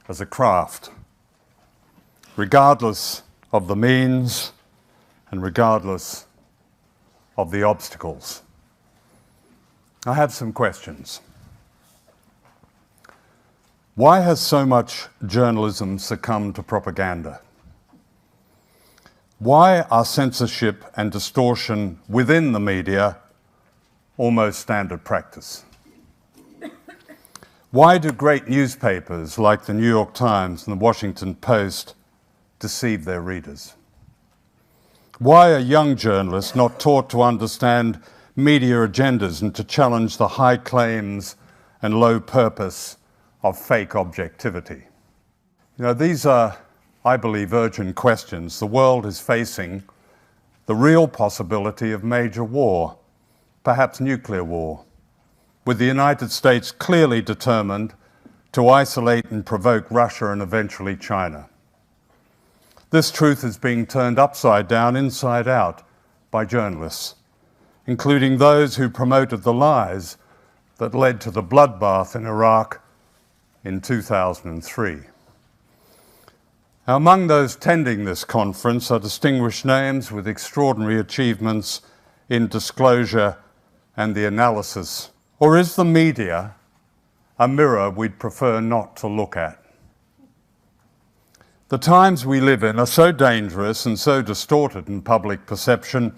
as a craft, regardless of the means and regardless of the obstacles. I have some questions. Why has so much journalism succumbed to propaganda? Why are censorship and distortion within the media almost standard practice? Why do great newspapers like the New York Times and the Washington Post deceive their readers? Why are young journalists not taught to understand media agendas and to challenge the high claims and low purpose of fake objectivity? You know, these are, I believe, urgent questions. The world is facing the real possibility of major war, perhaps nuclear war, with the United States clearly determined to isolate and provoke Russia and eventually China. This truth is being turned upside down, inside out, by journalists, including those who promoted the lies that led to the bloodbath in Iraq in 2003. Now, among those tending this conference are distinguished names with extraordinary achievements in disclosure and the analysis. Or is the media a mirror we'd prefer not to look at? The times we live in are so dangerous and so distorted in public perception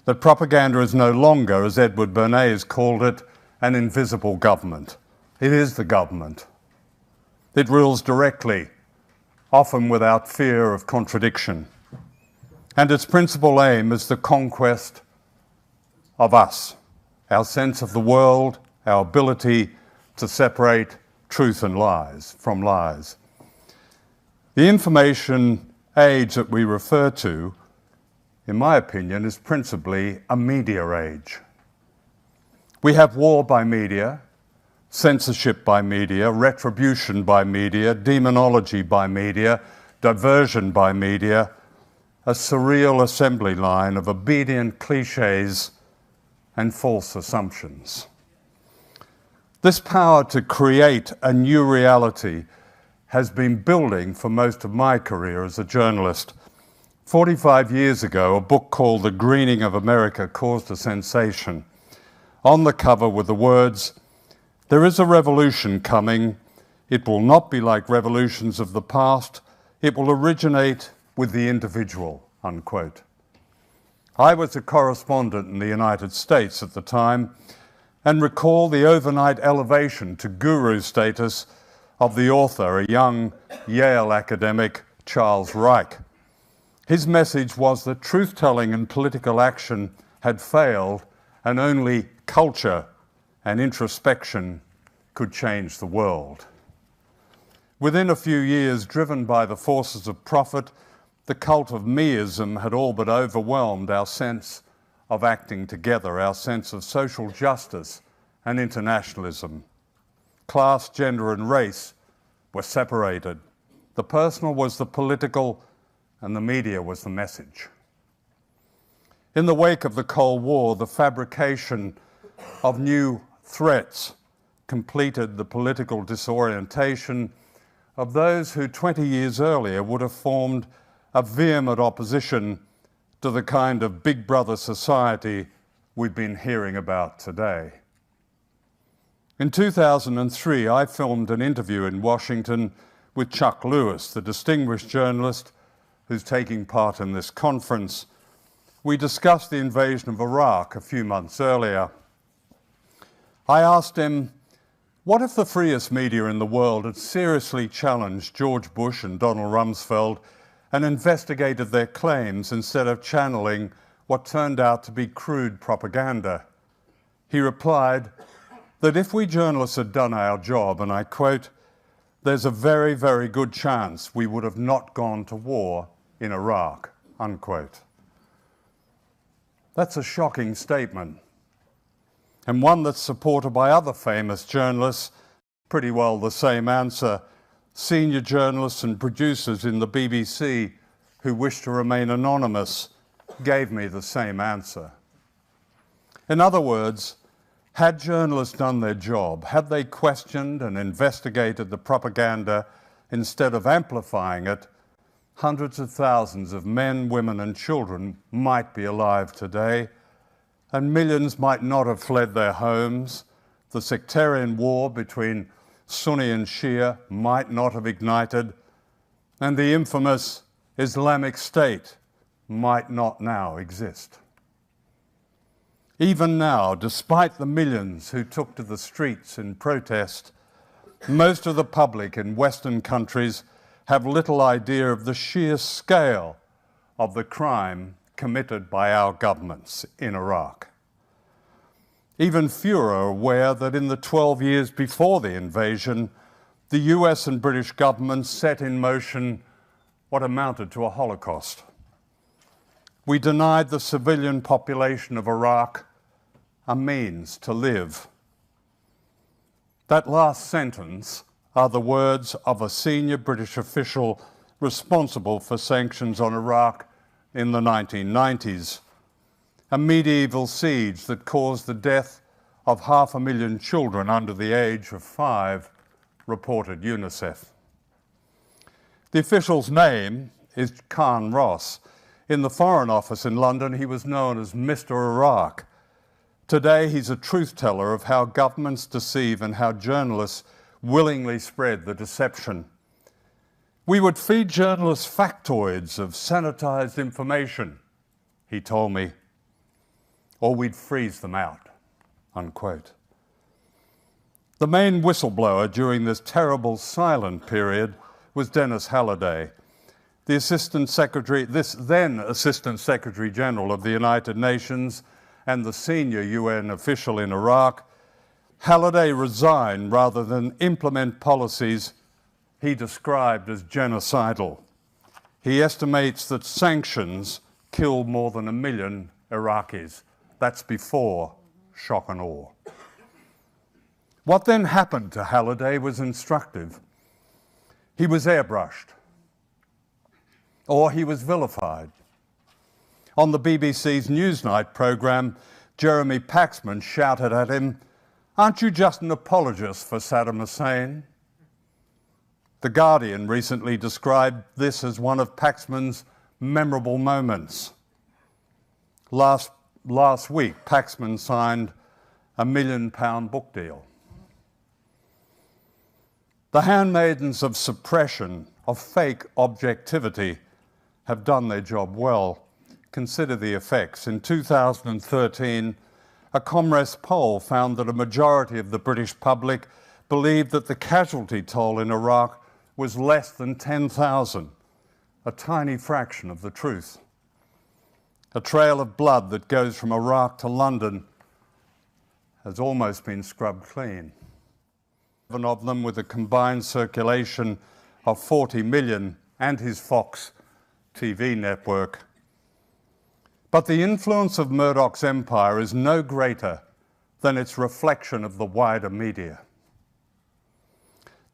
that propaganda is no longer, as Edward Bernays called it, an invisible government. It is the government. It rules directly, often without fear of contradiction. And its principal aim is the conquest of us, our sense of the world, our ability to separate truth and lies from lies. The information age that we refer to, in my opinion, is principally a media age. We have war by media, censorship by media, retribution by media, demonology by media, diversion by media, a surreal assembly line of obedient cliches and false assumptions. This power to create a new reality has been building for most of my career as a journalist. 45 years ago, a book called The Greening of America caused a sensation. On the cover were the words, "There is a revolution coming. It will not be like revolutions of the past. It will originate with the individual," unquote. I was a correspondent in the United States at the time and recall the overnight elevation to guru status of the author, a young Yale academic, Charles Reich. His message was that truth-telling and political action had failed and only culture and introspection could change the world. Within a few years, driven by the forces of profit, the cult of meism had all but overwhelmed our sense of acting together, our sense of social justice and internationalism. Class, gender, and race were separated. The personal was the political, and the media was the message. In the wake of the Cold War, the fabrication of new threats completed the political disorientation of those who 20 years earlier would have formed a vehement opposition to the kind of Big Brother society we've been hearing about today. In 2003, I filmed an interview in Washington with Chuck Lewis, the distinguished journalist who's taking part in this conference. We discussed the invasion of Iraq a few months earlier. I asked him, what if the freest media in the world had seriously challenged George Bush and Donald Rumsfeld and investigated their claims instead of channeling what turned out to be crude propaganda? He replied that if we journalists had done our job, and I quote, "there's a very, very good chance we would have not gone to war in Iraq," unquote. That's a shocking statement, and one that's supported by other famous journalists. Pretty well the same answer. Senior journalists and producers in the BBC who wish to remain anonymous gave me the same answer. In other words, had journalists done their job, had they questioned and investigated the propaganda instead of amplifying it, hundreds of thousands of men, women, and children might be alive today, and millions might not have fled their homes. The sectarian war between Sunni and Shia might not have ignited, and the infamous Islamic State might not now exist. Even now, despite the millions who took to the streets in protest, most of the public in Western countries have little idea of the sheer scale of the crime committed by our governments in Iraq. Even fewer are aware that in the 12 years before the invasion, the US and British governments set in motion what amounted to a Holocaust. We denied the civilian population of Iraq a means to live. That last sentence are the words of a senior British official responsible for sanctions on Iraq in the 1990s, a medieval siege that caused the death of 500,000 children under the age of 5, reported UNICEF. The official's name is Khan Ross. In the Foreign Office in London, he was known as Mr. Iraq. Today, he's a truth-teller of how governments deceive and how journalists willingly spread the deception. We would feed journalists factoids of sanitized information, he told me, or we'd freeze them out, unquote. The main whistleblower during this terrible silent period was Dennis Halliday, this then Assistant Secretary General of the United Nations and the senior UN official in Iraq. Halliday resigned rather than implement policies he described as genocidal. He estimates that sanctions killed more than 1 million Iraqis. That's before shock and awe. What then happened to Halliday was instructive. He was airbrushed, or he was vilified. On the BBC's Newsnight programme, Jeremy Paxman shouted at him, "Aren't you just an apologist for Saddam Hussein?" The Guardian recently described this as one of Paxman's memorable moments. Last week, Paxman signed a £1 million book deal. The handmaidens of suppression, of fake objectivity, have done their job well. Consider the effects. In 2013, a Comres poll found that a majority of the British public believed that the casualty toll in Iraq was less than 10,000, a tiny fraction of the truth. A trail of blood that goes from Iraq to London has almost been scrubbed clean. 7 of them with a combined circulation of 40 million and his Fox TV network. But the influence of Murdoch's empire is no greater than its reflection of the wider media.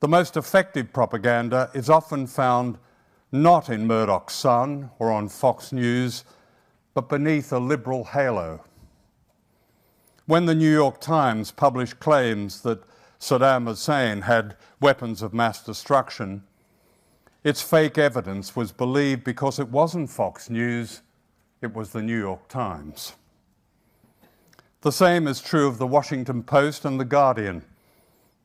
The most effective propaganda is often found not in Murdoch's Sun or on Fox News, but beneath a liberal halo. When the New York Times published claims that Saddam Hussein had weapons of mass destruction, its fake evidence was believed because it wasn't Fox News, it was the New York Times. The same is true of the Washington Post and the Guardian,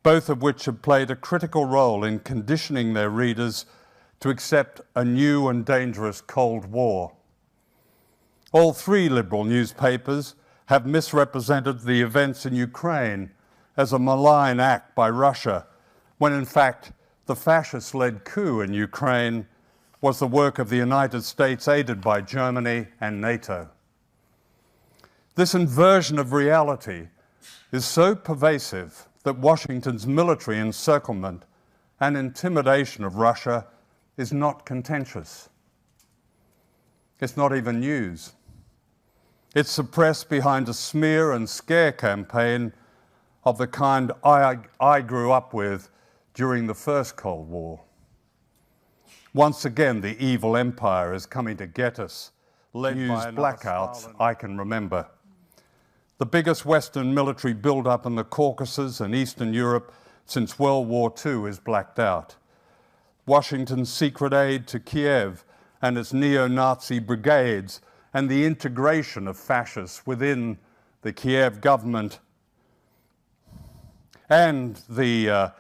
both of which have played a critical role in conditioning their readers to accept a new and dangerous Cold War. All 3 liberal newspapers have misrepresented the events in Ukraine as a malign act by Russia, when in fact the fascist-led coup in Ukraine was the work of the United States aided by Germany and NATO. This inversion of reality is so pervasive that Washington's military encirclement and intimidation of Russia is not contentious. It's not even news. It's suppressed behind a smear and scare campaign of the kind I grew up with during the first Cold War. Once again, the evil empire is coming to get us, led by blackouts I can remember. The biggest Western military build-up in the Caucasus and Eastern Europe since World War II is blacked out. Washington's secret aid to Kiev and its neo-Nazi brigades, and the integration of fascists within the Kiev government, and the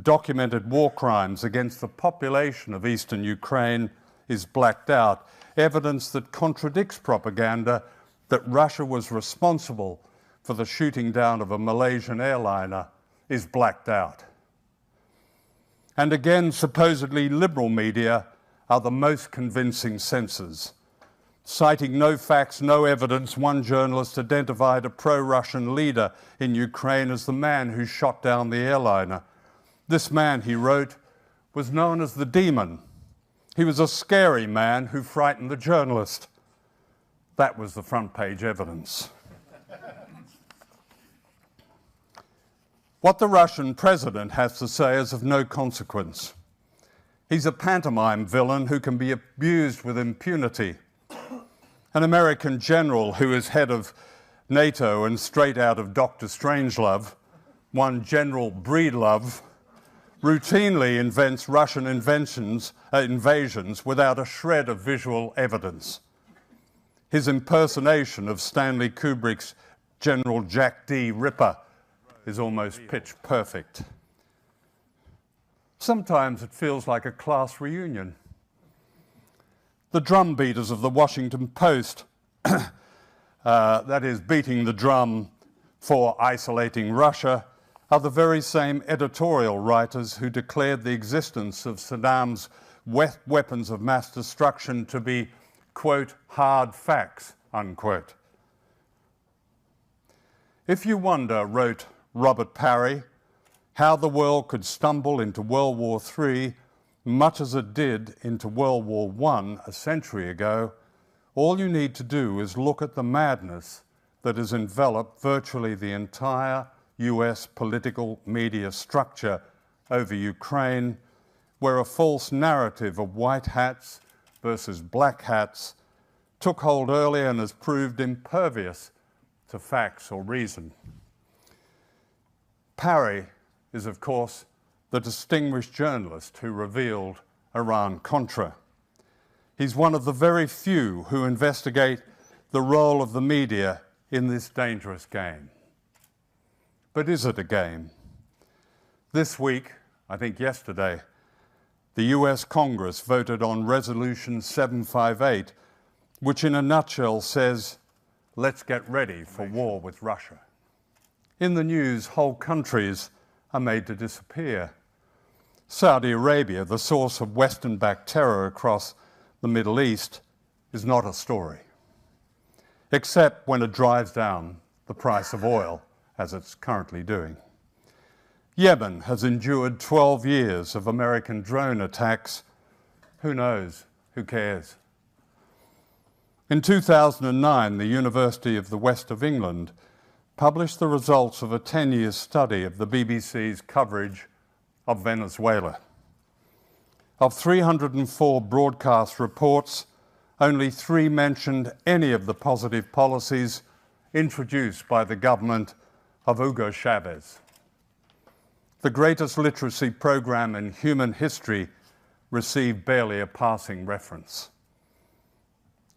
documented war crimes against the population of eastern Ukraine is blacked out. Evidence that contradicts propaganda that Russia was responsible for the shooting down of a Malaysian airliner is blacked out. And again, supposedly liberal media are the most convincing censors. Citing no facts, no evidence, one journalist identified a pro-Russian leader in Ukraine as the man who shot down the airliner. This man, he wrote, was known as the demon. He was a scary man who frightened the journalist. That was the front page evidence. What the Russian president has to say is of no consequence. He's a pantomime villain who can be abused with impunity. An American general who is head of NATO and straight out of Dr. Strangelove, one General Breedlove, routinely invents Russian invasions without a shred of visual evidence. His impersonation of Stanley Kubrick's General Jack D. Ripper is almost pitch perfect. Sometimes it feels like a class reunion. The drum beaters of the Washington Post, that is, beating the drum for isolating Russia, are the very same editorial writers who declared the existence of Saddam's weapons of mass destruction to be, quote, hard facts, unquote. If you wonder, wrote Robert Parry, how the world could stumble into World War III, much as it did into World War I a century ago, all you need to do is look at the madness that has enveloped virtually the entire US political media structure over Ukraine, where a false narrative of white hats versus black hats took hold early and has proved impervious to facts or reason. Parry is, of course, the distinguished journalist who revealed Iran-Contra. He's one of the very few who investigate the role of the media in this dangerous game. But is it a game? This week, I think yesterday, the US Congress voted on Resolution 758, which in a nutshell says, let's get ready for war with Russia. In the news, whole countries are made to disappear. Saudi Arabia, the source of Western-backed terror across the Middle East, is not a story, except when it drives down the price of oil, as it's currently doing. Yemen has endured 12 years of American drone attacks. Who knows? Who cares? In 2009, the University of the West of England published the results of a 10-year study of the BBC's coverage of Venezuela. Of 304 broadcast reports, only 3 mentioned any of the positive policies introduced by the government of Hugo Chavez. The greatest literacy program in human history received barely a passing reference.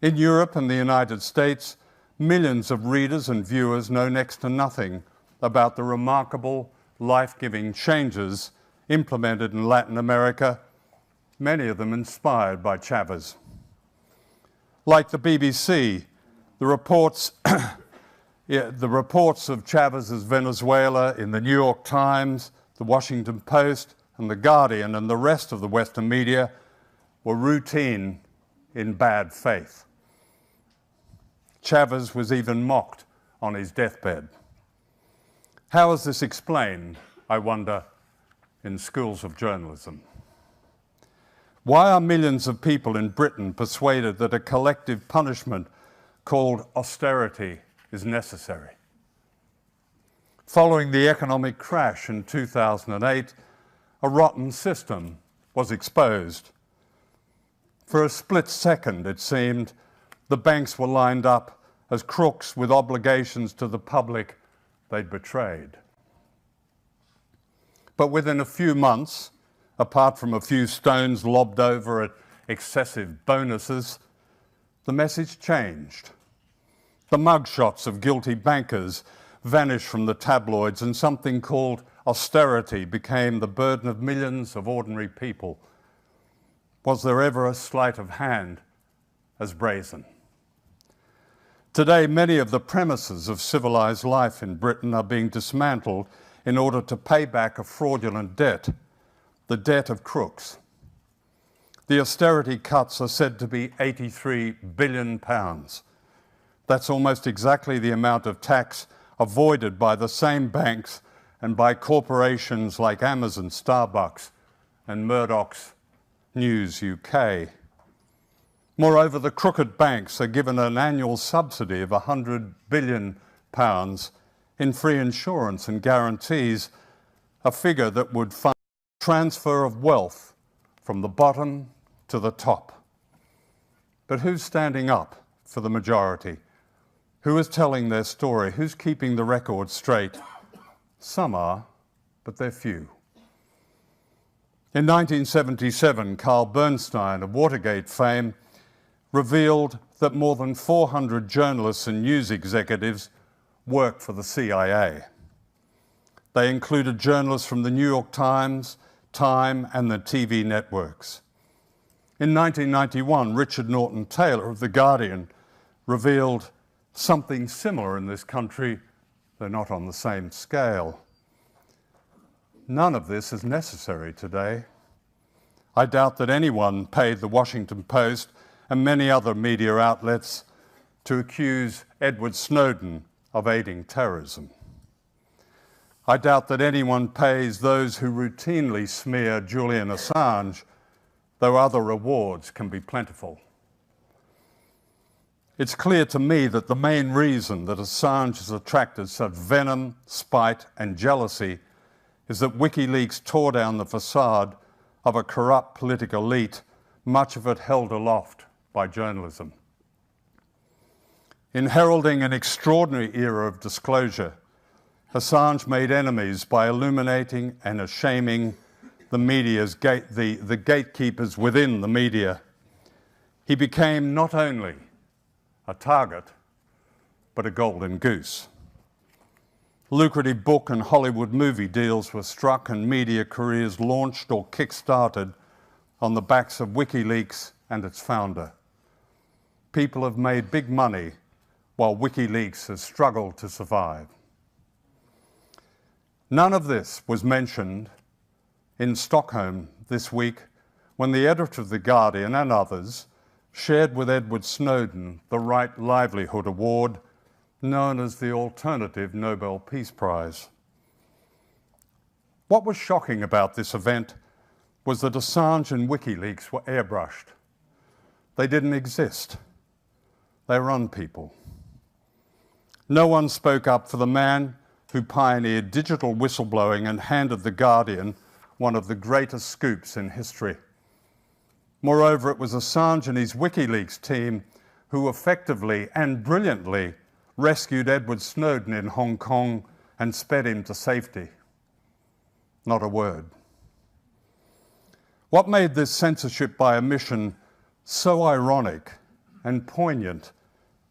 In Europe and the United States, millions of readers and viewers know next to nothing about the remarkable, life-giving changes implemented in Latin America, many of them inspired by Chavez. Like the BBC, the reports of Chavez's Venezuela in the New York Times, the Washington Post, and the Guardian, and the rest of the Western media were routine in bad faith. Chavez was even mocked on his deathbed. How is this explained, I wonder, in schools of journalism? Why are millions of people in Britain persuaded that a collective punishment called austerity is necessary? Following the economic crash in 2008, a rotten system was exposed. For a split second, it seemed, the banks were lined up as crooks with obligations to the public they'd betrayed. But within a few months, apart from a few stones lobbed over at excessive bonuses, the message changed. The mugshots of guilty bankers vanished from the tabloids, and something called austerity became the burden of millions of ordinary people. Was there ever a sleight of hand as brazen? Today, many of the premises of civilized life in Britain are being dismantled in order to pay back a fraudulent debt, the debt of crooks. The austerity cuts are said to be £83 billion. That's almost exactly the amount of tax avoided by the same banks and by corporations like Amazon, Starbucks, and Murdoch's News UK. Moreover, the crooked banks are given an annual subsidy of £100 billion in free insurance and guarantees, a figure that would fund transfer of wealth from the bottom to the top. But who's standing up for the majority? Who is telling their story? Who's keeping the record straight? Some are, but they're few. In 1977, Carl Bernstein of Watergate fame revealed that more than 400 journalists and news executives worked for the CIA. They included journalists from the New York Times, Time, and the TV networks. In 1991, Richard Norton Taylor of The Guardian revealed something similar in this country, though not on the same scale. None of this is necessary today. I doubt that anyone paid the Washington Post and many other media outlets to accuse Edward Snowden of aiding terrorism. I doubt that anyone pays those who routinely smear Julian Assange, though other rewards can be plentiful. It's clear to me that the main reason that Assange has attracted such venom, spite, and jealousy is that WikiLeaks tore down the facade of a corrupt political elite, much of it held aloft by journalism. In heralding an extraordinary era of disclosure, Assange made enemies by illuminating and shaming the media's the gatekeepers within the media. He became not only a target, but a golden goose. Lucrative book and Hollywood movie deals were struck and media careers launched or kick-started on the backs of WikiLeaks and its founder. People have made big money while WikiLeaks has struggled to survive. None of this was mentioned in Stockholm this week when the editor of The Guardian and others shared with Edward Snowden the Right Livelihood Award, known as the Alternative Nobel Peace Prize. What was shocking about this event was that Assange and WikiLeaks were airbrushed. They didn't exist. They run people. No one spoke up for the man who pioneered digital whistleblowing and handed The Guardian one of the greatest scoops in history. Moreover, it was Assange and his WikiLeaks team who effectively and brilliantly rescued Edward Snowden in Hong Kong and sped him to safety. Not a word. What made this censorship by omission so ironic and poignant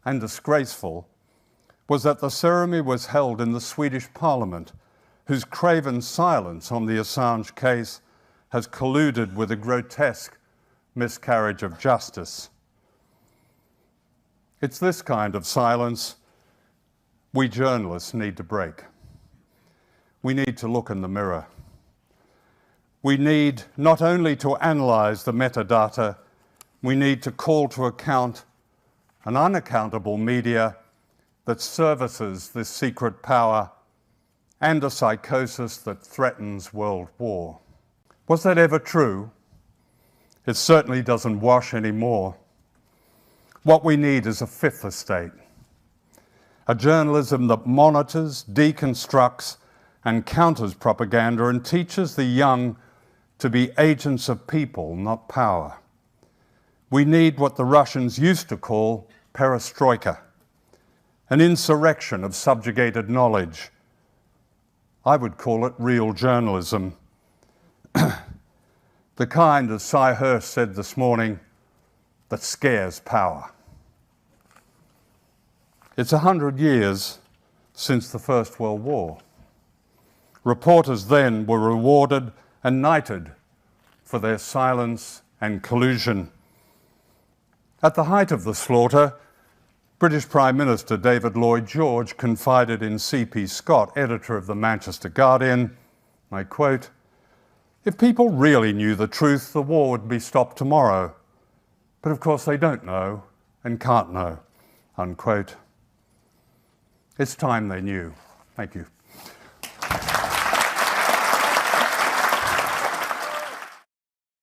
and disgraceful was that the ceremony was held in the Swedish Parliament, whose craven silence on the Assange case has colluded with a grotesque miscarriage of justice. It's this kind of silence we journalists need to break. We need to look in the mirror. We need not only to analyze the metadata, we need to call to account an unaccountable media that services this secret power and a psychosis that threatens world war. Was that ever true? It certainly doesn't wash anymore. What we need is a fifth estate, a journalism that monitors, deconstructs, and counters propaganda and teaches the young to be agents of people, not power. We need what the Russians used to call perestroika, an insurrection of subjugated knowledge. I would call it real journalism. the kind, as Cy Hurst said this morning, that scares power. It's 100 years since the First World War. Reporters then were rewarded and knighted for their silence and collusion. At the height of the slaughter, British Prime Minister David Lloyd George confided in C.P. Scott, editor of the Manchester Guardian, I quote, "If people really knew the truth, the war would be stopped tomorrow. But of course they don't know and can't know," unquote. It's time they knew. Thank you.